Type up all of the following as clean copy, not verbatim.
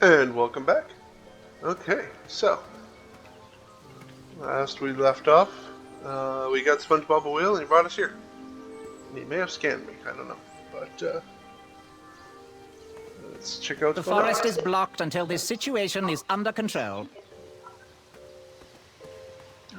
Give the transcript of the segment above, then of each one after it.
And welcome back. Okay, so last we left off, we got SpongeBob a wheel and he brought us here. He may have scanned me, I don't know, but let's check out The forest is blocked until this situation is under control.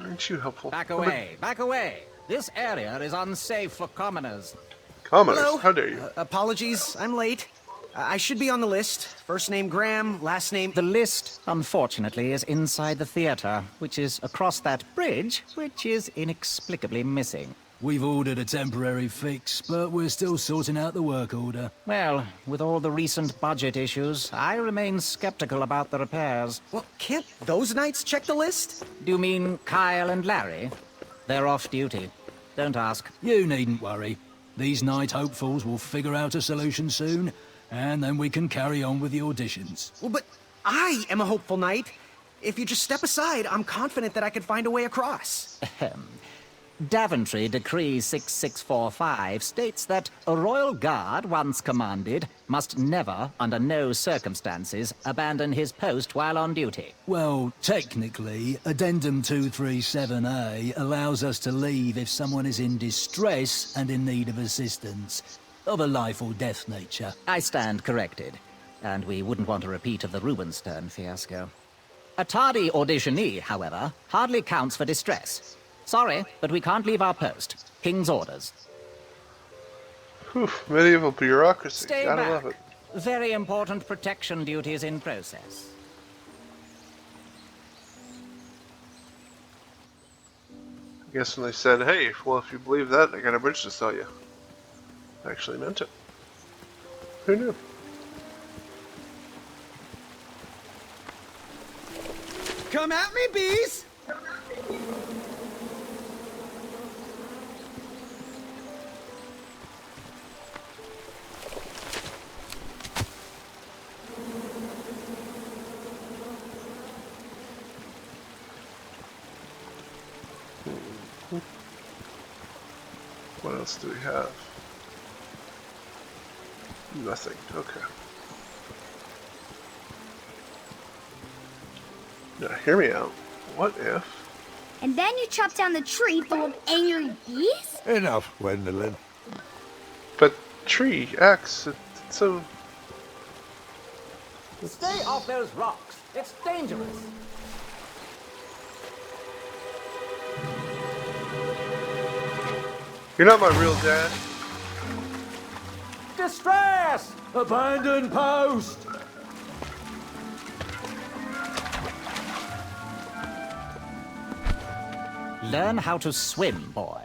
Aren't you helpful? Back away, back away. This area is unsafe for commoners. Commoners, Hello. how dare you? Apologies, I'm late. I should be on the list. First name Graham, last name... The list, unfortunately, is inside the theater, which is across that bridge, which is inexplicably missing. We've ordered a temporary fix, but we're still sorting out the work order. Well, with all the recent budget issues, I remain skeptical about the repairs. Well, can't those knights check the list? Do you mean Kyle and Larry? They're off duty. Don't ask. You needn't worry. These night hopefuls will figure out a solution soon, and then we can carry on with the auditions. Well, but I am a hopeful knight. If you just step aside, I'm confident that I could find a way across. Daventry Decree 6645 states that a royal guard, once commanded, must never, under no circumstances, abandon his post while on duty. Well, technically, Addendum 237A allows us to leave if someone is in distress and in need of assistance, of a life or death nature. I stand corrected, and we wouldn't want a repeat of the Rubenstern fiasco. A tardy auditionee, however, hardly counts for distress. Sorry, but we can't leave our post. King's orders. Whew, medieval bureaucracy. Stay Gotta back. love it. Very important protection duties in process. I guess when they said, hey, well, if you believe that, I got a bridge to sell you. I actually meant it. Who knew? Come at me, bees! What else do we have? Nothing. Okay. Now, hear me out. What if... And then you chop down the tree full of angry bees? Enough, Gwendolyn. But tree, axe, it's so... Stay off those rocks. It's dangerous. You're not my real dad. Distress! Abandon post! Learn how to swim, boy.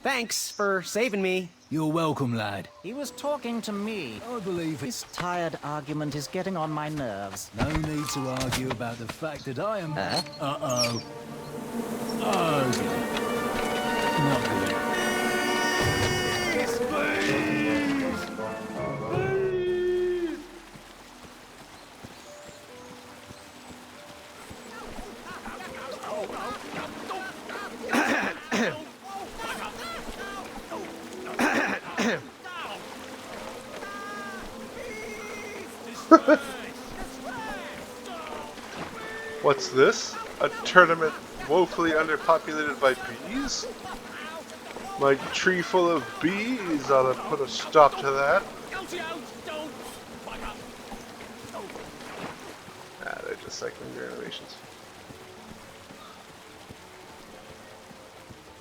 Thanks for saving me. You're welcome, lad. He was talking to me. I believe This tired argument is getting on my nerves. no need to argue about the fact that I am... Huh? Uh-oh. Okay. Not good. What's this? A tournament woefully underpopulated by bees? My tree full of bees ought to put a stop to that. Ah, they're just cycling their innovations.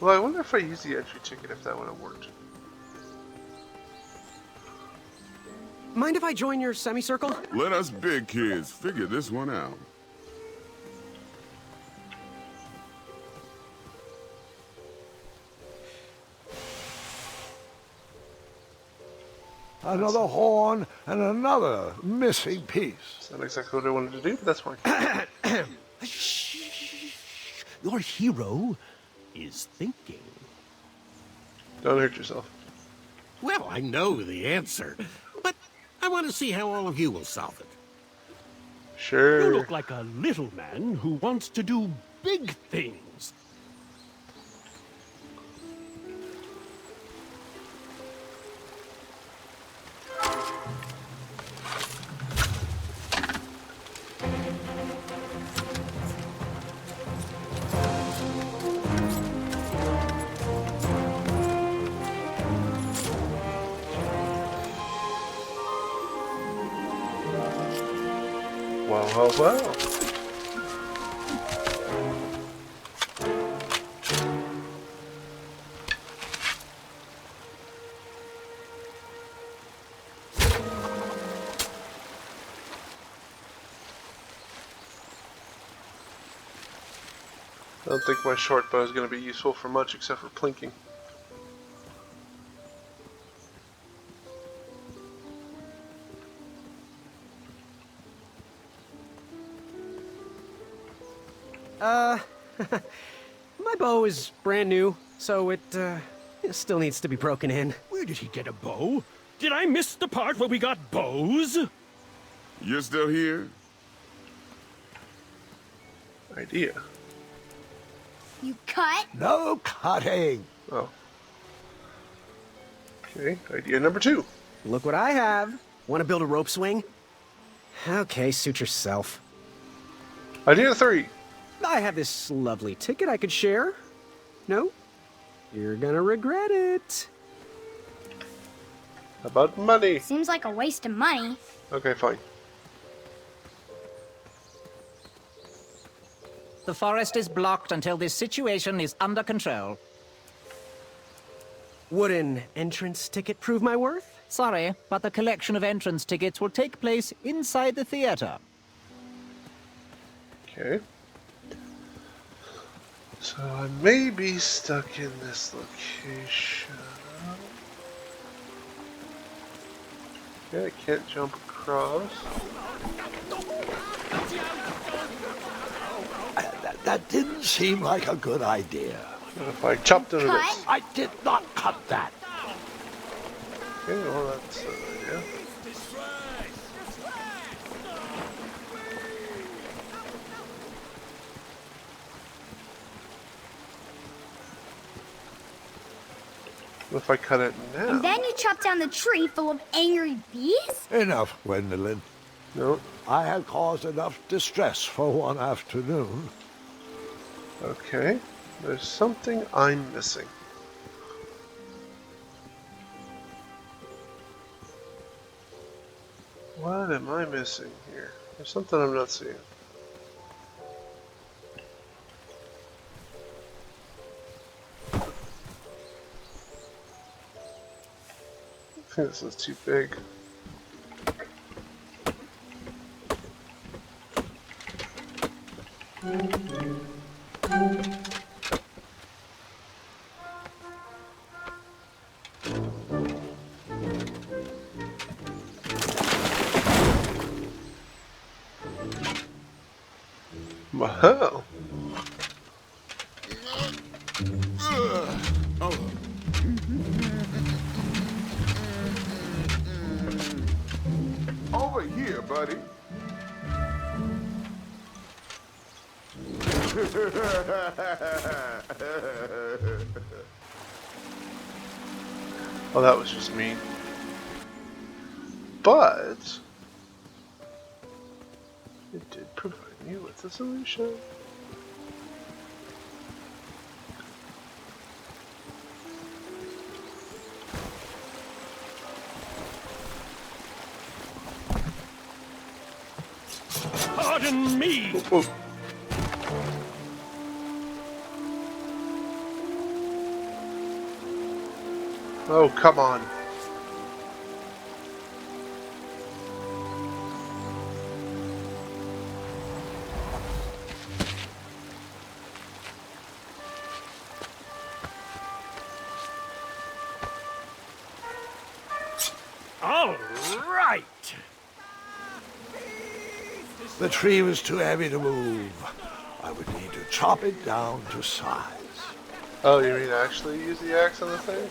Well, I wonder if I use the entry ticket if that would have worked. Mind if I join your semicircle? Let us big kids figure this one out. Another horn and another missing piece. It's not exactly what I wanted to do, but that's fine. Your hero is thinking. Don't hurt yourself. Well, I know the answer, but I want to see how all of you will solve it. Sure. You look like a little man who wants to do big things. Well. I don't think my short bow is going to be useful for much except for plinking. My bow is brand new, so it still needs to be broken in. Where did he get a bow? Did I miss the part where we got bows? You're still here? Idea. You cut? No cutting. Oh. Okay, idea number 2. Look what I have. Want to build a rope swing? Okay, suit yourself. Idea 3. I have this lovely ticket I could share. No? You're gonna regret it. How about money? Seems like a waste of money. Okay, fine. The forest is blocked until this situation is under control. Would an entrance ticket prove my worth? Sorry, but the collection of entrance tickets will take place inside the theater. Okay. So I may be stuck in this location. Okay, I can't jump across. That didn't seem like a good idea. What if I chopped into Cut? this? I did not cut that. Okay, well that's an idea. What if I cut it now? And then you chop down the tree full of angry bees? Enough, Gwendolyn. No. I had caused enough distress for one afternoon. Okay. There's something I'm missing. What am I missing here? There's something I'm not seeing. I think this is too big. Wow. Over here, buddy. Oh, that was just mean. But it did provide me with a solution. Pardon me! Oh. Oh, come on. All right! The tree was too heavy to move. I would need to chop it down to size. Oh, you mean actually use the axe on the thing?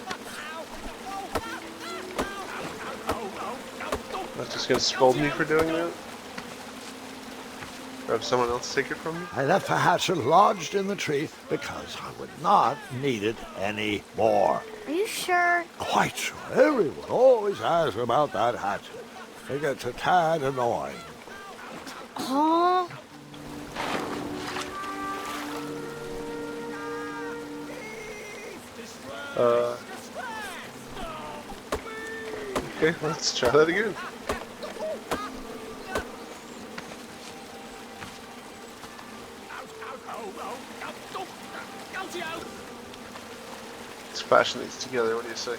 That's just gonna scold me for doing that? Or have someone else take it from me? I left the hatchet lodged in the tree because I would not need it anymore. Are you sure? Quite sure. Everyone always asks about that hatchet. It gets a tad annoying. Oh. Okay, let's try that again. fashion these together. What do you say?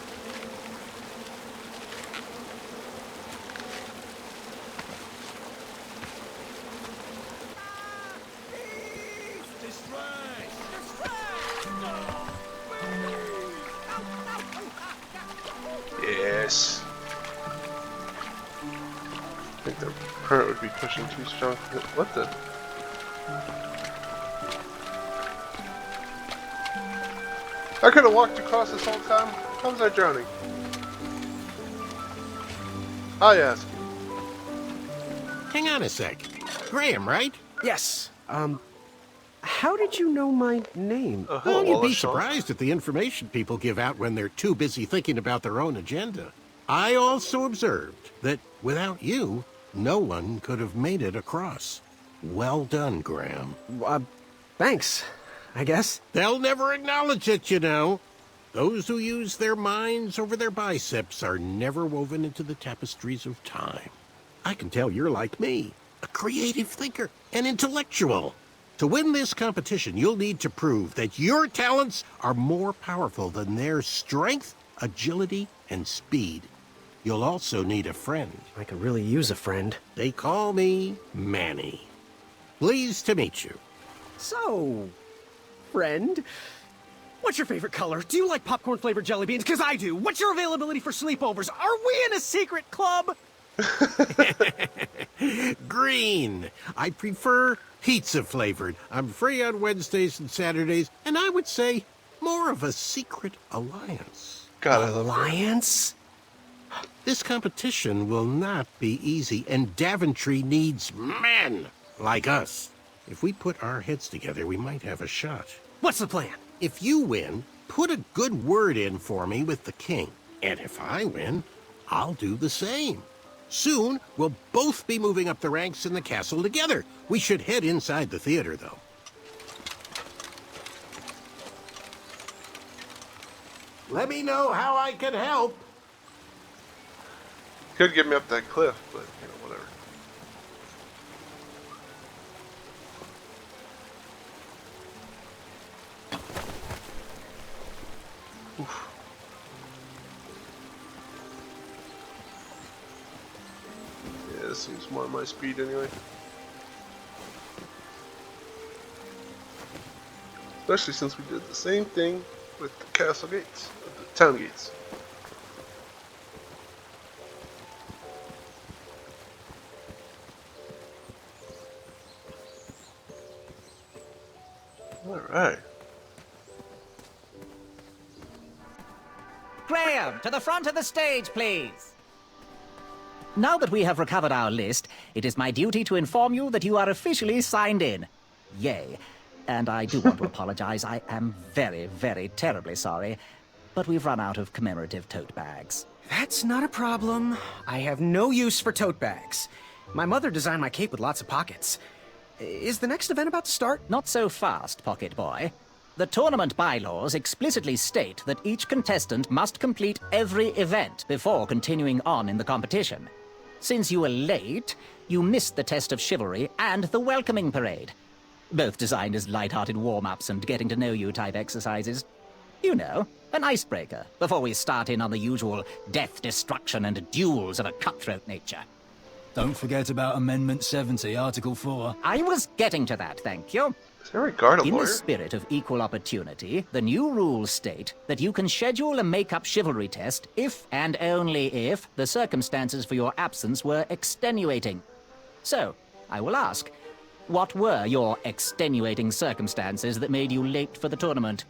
Yes. I think the current would be pushing too strong. What the? I could have walked across this whole time. How was I drowning? I ask you. Hang on a sec. Graham, right? Yes. How did you know my name? Hello, Well, you'd be Wallace Shawn. surprised at the information people give out when they're too busy thinking about their own agenda. I also observed that without you, no one could have made it across. Well done, Graham. Thanks, I guess. They'll never acknowledge it, you know. Those who use their minds over their biceps are never woven into the tapestries of time. I can tell you're like me, a creative thinker, an intellectual. To win this competition, you'll need to prove that your talents are more powerful than their strength, agility, and speed. You'll also need a friend. I could really use a friend. They call me Manny. Pleased to meet you. So, friend, what's your favorite color? Do you like popcorn-flavored jelly beans? Because I do. What's your availability for sleepovers? Are we in a secret club? Green. I prefer pizza-flavored. I'm free on Wednesdays and Saturdays, and I would say more of a secret alliance. God, I love Alliance? This competition will not be easy, and Daventry needs men like us. If we put our heads together, we might have a shot. What's the plan? If you win, put a good word in for me with the king. And if I win, I'll do the same. Soon, we'll both be moving up the ranks in the castle together. We should head inside the theater, though. Let me know how I can help. Could get me up that cliff, but you know, whatever. Oof. Yeah, this seems more my speed anyway. Especially since we did the same thing with the castle gates, the town gates. Alright. Graham, to the front of the stage, please. Now that we have recovered our list, it is my duty to inform you that you are officially signed in. Yay. And I do want to apologize. I am very, very terribly sorry. But we've run out of commemorative tote bags. That's not a problem. I have no use for tote bags. My mother designed my cape with lots of pockets. Is the next event about to start? Not so fast, Pocket Boy. The tournament bylaws explicitly state that each contestant must complete every event before continuing on in the competition. Since you were late, you missed the test of chivalry and the welcoming parade. Both designed as light-hearted warm-ups and getting-to-know-you type exercises. You know, an icebreaker before we start in on the usual death, destruction, and duels of a cutthroat nature. Don't forget about Amendment 70, Article 4. I was getting to that, thank you. Is there a guard a In lawyer? the spirit of equal opportunity, the new rules state that you can schedule a make-up chivalry test if and only if the circumstances for your absence were extenuating. So, I will ask, what were your extenuating circumstances that made you late for the tournament?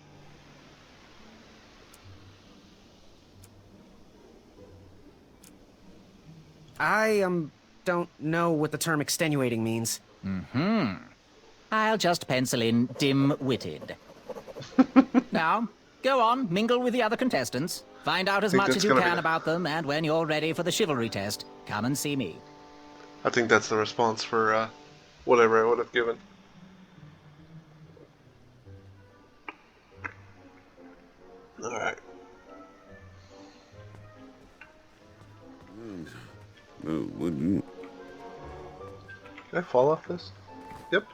I, don't know what the term extenuating means. I'll just pencil in dim-witted. Now, go on, mingle with the other contestants. Find out as Think much that's as you gonna be can the- about them, and when you're ready for the chivalry test, come and see me. I think that's the response for whatever I would have given. Alright. Would Can I fall off this? Yep.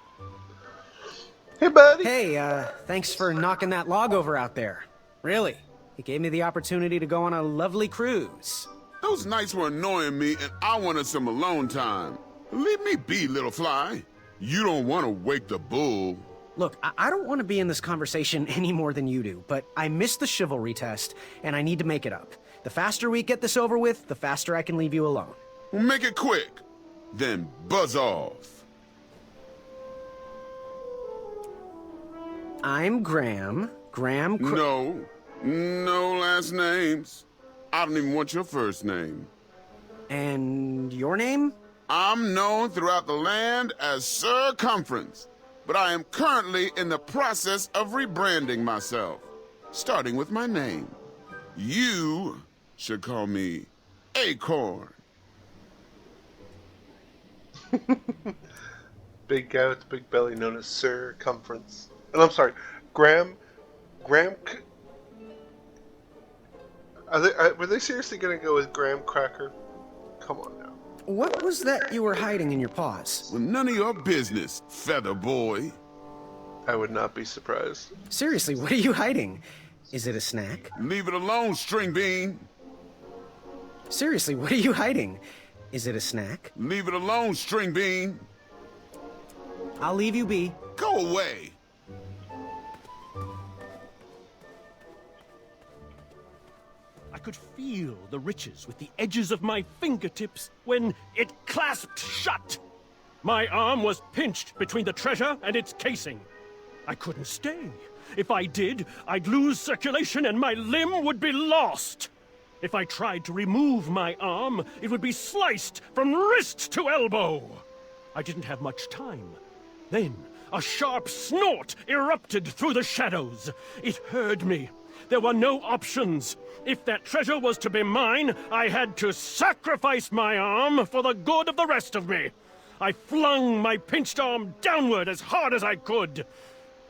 Hey, buddy! Hey, thanks for knocking that log over out there. Really. It gave me the opportunity to go on a lovely cruise. Those nights were annoying me, and I wanted some alone time. Leave me be, little fly. You don't want to wake the bull. Look, I don't want to be in this conversation any more than you do, but I missed the chivalry test, and I need to make it up. The faster we get this over with, the faster I can leave you alone. Well, make it quick. Then buzz off. I'm Graham. No last names. I don't even want your first name. And your name? I'm known throughout the land as Circumference, but I am currently in the process of rebranding myself, starting with my name. You should call me Acorn. Big guy with the big belly known as Circumference. And I'm sorry, Graham. Were they seriously gonna go with Graham Cracker? Come on now. What was that you were hiding in your paws? Well, none of your business, feather boy. I would not be surprised. Seriously, what are you hiding? Is it a snack? Leave it alone, string bean. Seriously, what are you hiding? Is it a snack? Leave it alone, string bean. I'll leave you be. Go away. I could feel the riches with the edges of my fingertips when it clasped shut. My arm was pinched between the treasure and its casing. I couldn't stay. If I did, I'd lose circulation and my limb would be lost. If I tried to remove my arm, it would be sliced from wrist to elbow. I didn't have much time. Then, a sharp snort erupted through the shadows. It heard me. There were no options. If that treasure was to be mine, I had to sacrifice my arm for the good of the rest of me. I flung my pinched arm downward as hard as I could.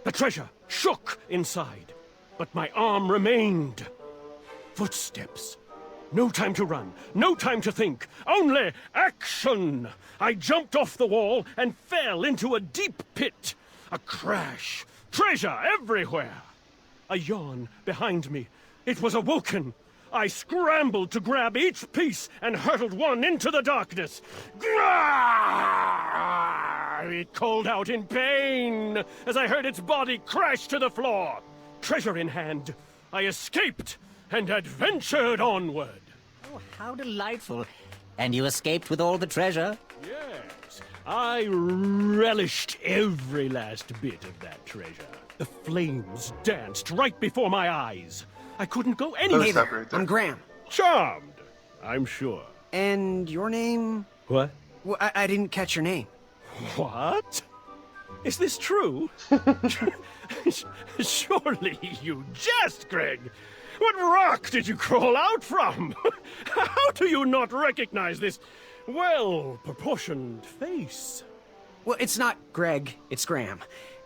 The treasure shook inside, but my arm remained. Footsteps. No time to run, no time to think, only action! I jumped off the wall and fell into a deep pit. A crash. Treasure everywhere. A yawn behind me. It was awoken. I scrambled to grab each piece and hurtled one into the darkness. Grrrr! It called out in pain as I heard its body crash to the floor. Treasure in hand, I escaped and adventured onward. Oh, how delightful. And you escaped with all the treasure? Yes, I relished every last bit of that treasure. The flames danced right before my eyes. I couldn't go anywhere. Stop right there. I'm Graham. Charmed, I'm sure. And your name? What? Well, I didn't catch your name. What? Is this true? Surely you jest, Greg. What rock did you crawl out from? How do you not recognize this well-proportioned face? Well, it's not Greg, it's Graham.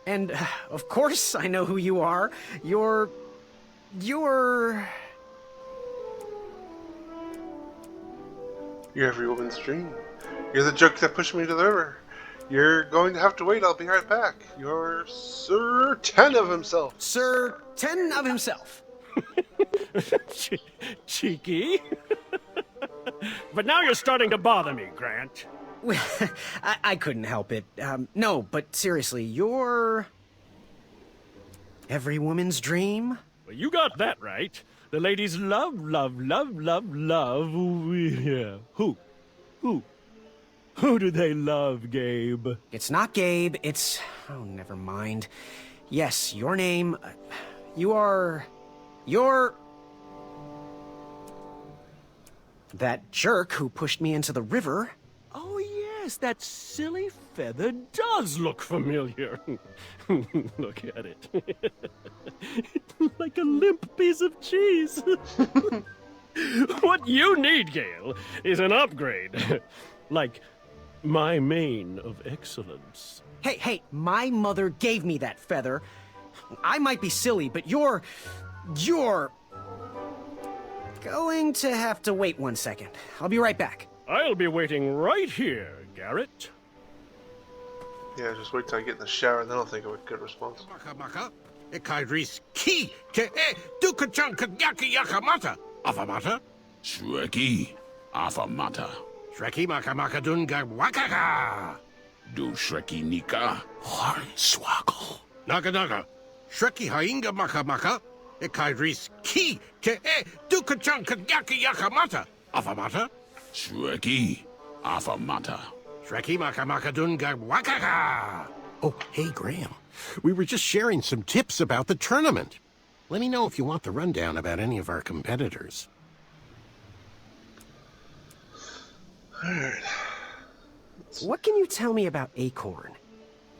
And, of course, I know who you are. You're every woman's dream. You're the joke that pushed me to the river. You're going to have to wait, I'll be right back. You're Sir Ten of himself. Sir Ten of himself. Cheeky. But now you're starting to bother me, Grant. Well, I couldn't help it. No, but seriously, you're every woman's dream? Well, you got that right. The ladies love. Yeah. Who? Who do they love, Gabe? It's not Gabe, it's... Oh, never mind. Yes, your name... You're... That jerk who pushed me into the river. Oh, yes, that silly feather does look familiar. Look at it. It's like a limp piece of cheese. What you need, Gale, is an upgrade. Like my mane of excellence. Hey, my mother gave me that feather. I might be silly, but you're going to have to wait 1 second. I'll be right back. I'll be waiting right here, Garrett. Yeah, just wait till I get in the shower, and then I'll think of a good response. Maka, maka. Ikaidris ki te e dukachan kanyaki yakamata. Avamata? Shreki Afamata. Shreki makamaka dunga wakaka. Du Shreki Nika. Hornswoggle. Naga naga. Shreki hainga makamaka. Ikaidris ki te e dukachan kanyaki yakamata. Avamata? Shreki Afamata. Shreki makamaka dunga wakaka. Oh, hey, Graham. We were just sharing some tips about the tournament. Let me know if you want the rundown about any of our competitors. Alright. What can you tell me about Acorn?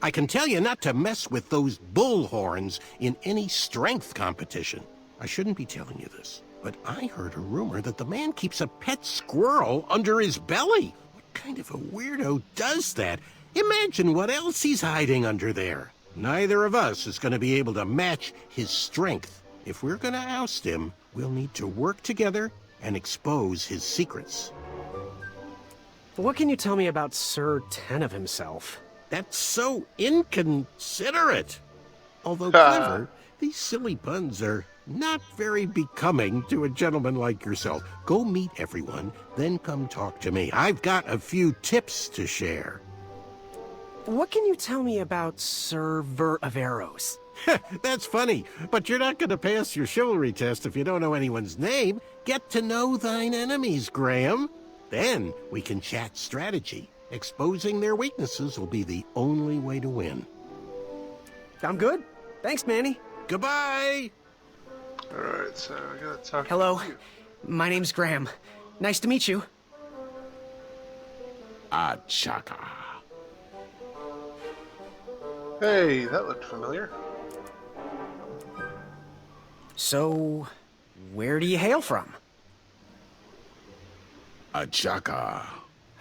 I can tell you not to mess with those bullhorns in any strength competition. I shouldn't be telling you this, but I heard a rumor that the man keeps a pet squirrel under his belly. What kind of a weirdo does that? Imagine what else he's hiding under there. Neither of us is going to be able to match his strength. If we're going to oust him, we'll need to work together and expose his secrets. What can you tell me about Sir Tenov himself? That's so inconsiderate. Although clever, these silly puns are not very becoming to a gentleman like yourself. Go meet everyone, then come talk to me. I've got a few tips to share. What can you tell me about Sir Ver of Arrows? That's funny, but you're not going to pass your chivalry test if you don't know anyone's name. Get to know thine enemies, Graham. Then we can chat strategy. Exposing their weaknesses will be the only way to win. I'm good. Thanks, Manny. Goodbye! Alright, so I gotta talk Hello. to you. My name's Graham. Nice to meet you. Achaka. Hey, that looked familiar. So, where do you hail from? Achaka.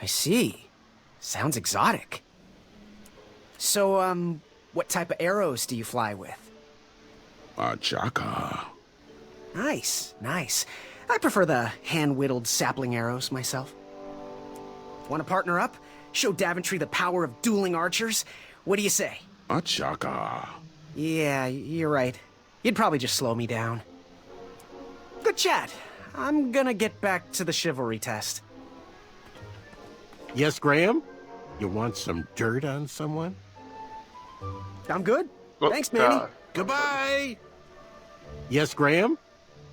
I see. Sounds exotic. So, what type of arrows do you fly with? Achaka. Nice, nice. I prefer the hand-whittled sapling arrows myself. Want to partner up? Show Daventry the power of dueling archers? What do you say? Achaka. Yeah, you're right. You'd probably just slow me down. Good chat. I'm gonna get back to the chivalry test. Yes, Graham? You want some dirt on someone? I'm good. Oh, Thanks, Manny. Goodbye! Yes, Graham?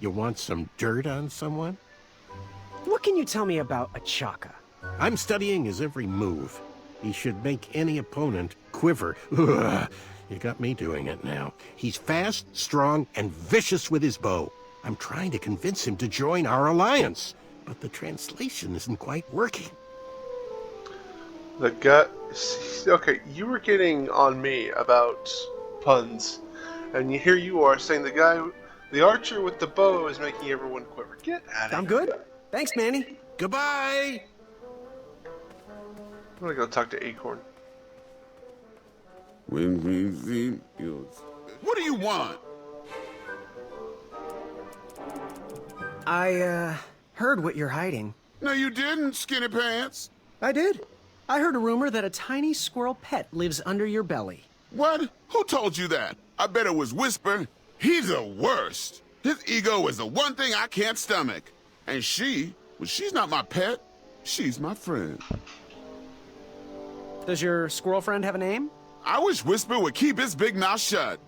You want some dirt on someone? What can you tell me about Achaka? I'm studying his every move. He should make any opponent quiver. Ugh, you got me doing it now. He's fast, strong, and vicious with his bow. I'm trying to convince him to join our alliance, but the translation isn't quite working. The guy. Okay, you were getting on me about puns, and here you are saying the archer with the bow is making everyone quiver. Get out of here. I'm good. Thanks, Manny. Goodbye! I'm gonna go talk to Acorn. What do you want? I, heard what you're hiding. No, you didn't, Skinny Pants. I did. I heard a rumor that a tiny squirrel pet lives under your belly. What? Who told you that? I bet it was Whisper. He's the worst. His ego is the one thing I can't stomach. And she's not my pet. She's my friend. Does your squirrel friend have a name? I wish Whisper would keep his big mouth shut.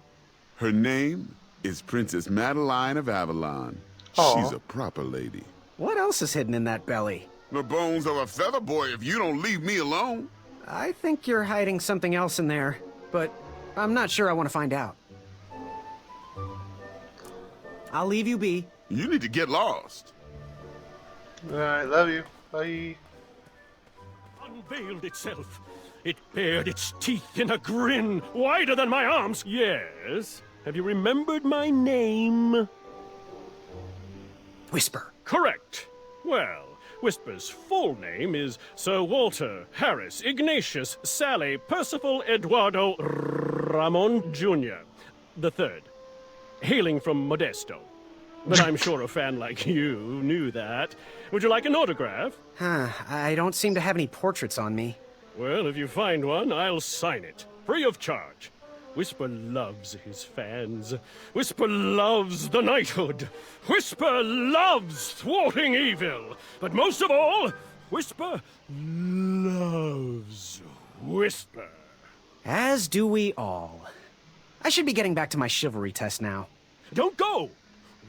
Her name is Princess Madeline of Avalon. Aw. She's a proper lady. What else is hidden in that belly? The bones of a feather boy if you don't leave me alone. I think you're hiding something else in there, but I'm not sure I want to find out. I'll leave you be. You need to get lost. Alright, love you. Bye. Unveiled itself. It bared its teeth in a grin wider than my arms. Yes. Have you remembered my name? Whisper. Correct. Well, Whisper's full name is Sir Walter Harris Ignatius Sally Percival Eduardo Ramon Jr. the Third, hailing from Modesto. But I'm sure a fan like you knew that. Would you like an autograph? I don't seem to have any portraits on me. Well, if you find one, I'll sign it, free of charge. Whisper loves his fans. Whisper loves the knighthood. Whisper loves thwarting evil. But most of all, Whisper loves Whisper. As do we all. I should be getting back to my chivalry test now. Don't go!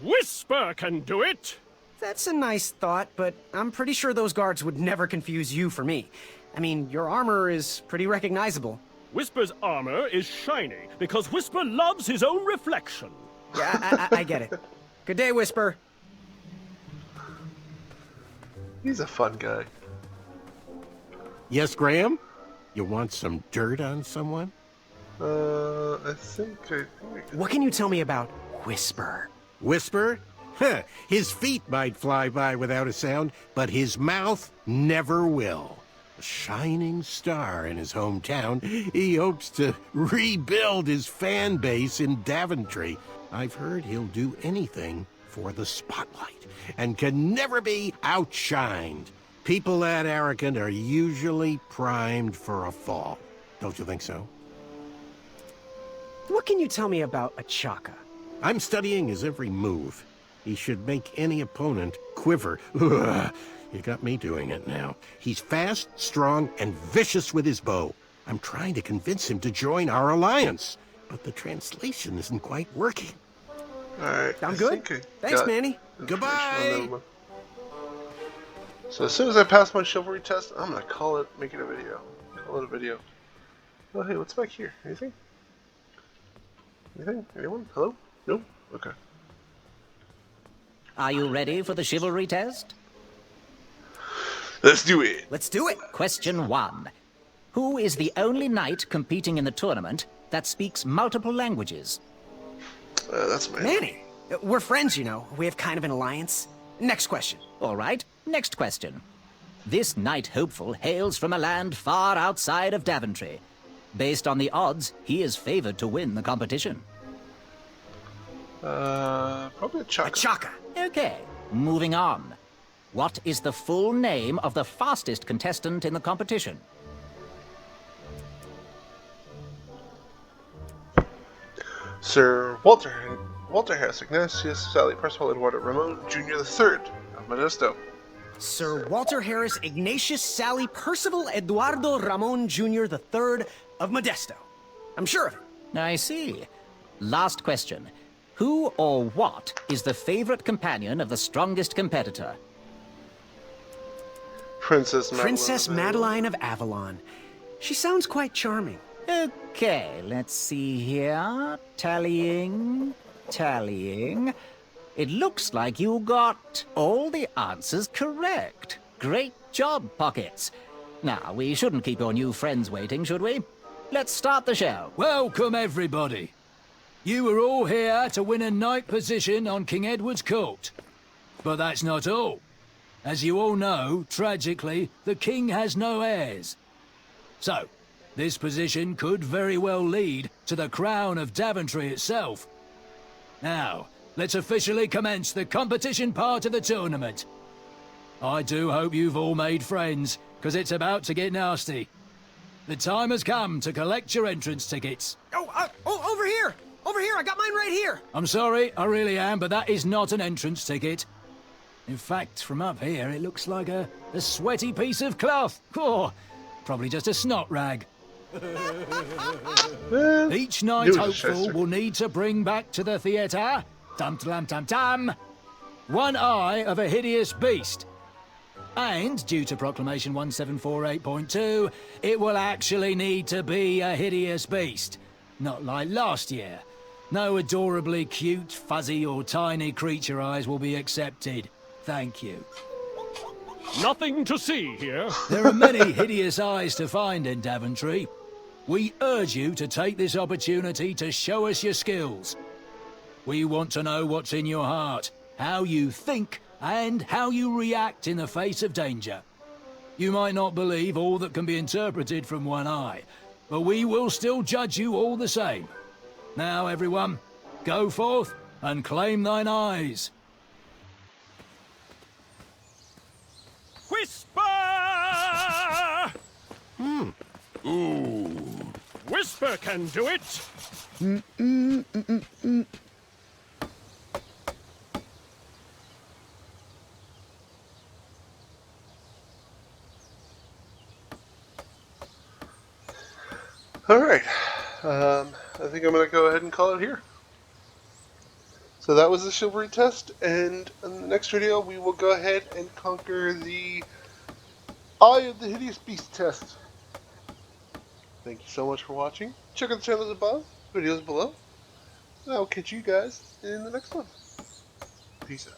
Whisper can do it! That's a nice thought, but I'm pretty sure those guards would never confuse you for me. I mean, your armor is pretty recognizable. Whisper's armor is shiny because Whisper loves his own reflection. Yeah, I get it. Good day, Whisper. He's a fun guy. Yes, Graham? You want some dirt on someone? I think. What can you tell me about Whisper? Whisper? Huh, his feet might fly by without a sound, but his mouth never will. A shining star in his hometown, he hopes to rebuild his fan base in Daventry. I've heard he'll do anything for the spotlight and can never be outshined. People that arrogant are usually primed for a fall. Don't you think so? What can you tell me about Achaka? I'm studying his every move. He should make any opponent quiver. Ugh, you got me doing it now. He's fast, strong, and vicious with his bow. I'm trying to convince him to join our alliance, but the translation isn't quite working. Alright. I'm good. Thanks, Manny. Goodbye. So as soon as I pass my chivalry test, I'm gonna call it, make it a video. Call it a video. Oh hey, what's back here? Anything? Anything? Anyone? Hello? No? Okay. Are you ready for the chivalry test? Let's do it! Let's do it! Question 1. Who is the only knight competing in the tournament that speaks multiple languages? That's Manny. We're friends, you know. We have kind of an alliance. Next question. All right, next question. This knight hopeful hails from a land far outside of Daventry. Based on the odds, he is favored to win the competition. Probably Achaka. Achaka. Okay, moving on. What is the full name of the fastest contestant in the competition? Sir Walter Harris, Ignatius, Sally Percival, Eduardo Ramon, Jr. III of Modesto. Sir Walter Harris, Ignatius, Sally, Percival, Eduardo, Ramon, Jr. III of Modesto. I'm sure of it. I see. Last question. Who or what is the favorite companion of the strongest competitor? Princess Madeline of Avalon. She sounds quite charming. Okay, let's see here. Tallying. It looks like you got all the answers correct. Great job, Pockets. Now, we shouldn't keep your new friends waiting, should we? Let's start the show. Welcome, everybody. You were all here to win a knight position on King Edward's court. But that's not all. As you all know, tragically, the king has no heirs. So, this position could very well lead to the crown of Daventry itself. Now, let's officially commence the competition part of the tournament. I do hope you've all made friends, because it's about to get nasty. The time has come to collect your entrance tickets. Oh, over here! Over here, I got mine right here! I'm sorry, I really am, but that is not an entrance ticket. In fact, from up here, it looks like a sweaty piece of cloth. Oh, probably just a snot rag. Each knight hopeful will need to bring back to the theatre, dum-dum-dum-dum, one eye of a hideous beast. And, due to Proclamation 1748.2, it will actually need to be a hideous beast. Not like last year. No adorably cute, fuzzy or tiny creature eyes will be accepted. Thank you. Nothing to see here. There are many hideous eyes to find in Daventry. We urge you to take this opportunity to show us your skills. We want to know what's in your heart, how you think, and how you react in the face of danger. You might not believe all that can be interpreted from one eye, but we will still judge you all the same. Now, everyone, go forth and claim thine eyes. Whisper! Ooh. Whisper can do it. Alright, I think I'm going to go ahead and call it here. So that was the chivalry test, and in the next video we will go ahead and conquer the Eye of the Hideous Beast test. Thank you so much for watching. Check out the channels above, videos below, and I will catch you guys in the next one. Peace out.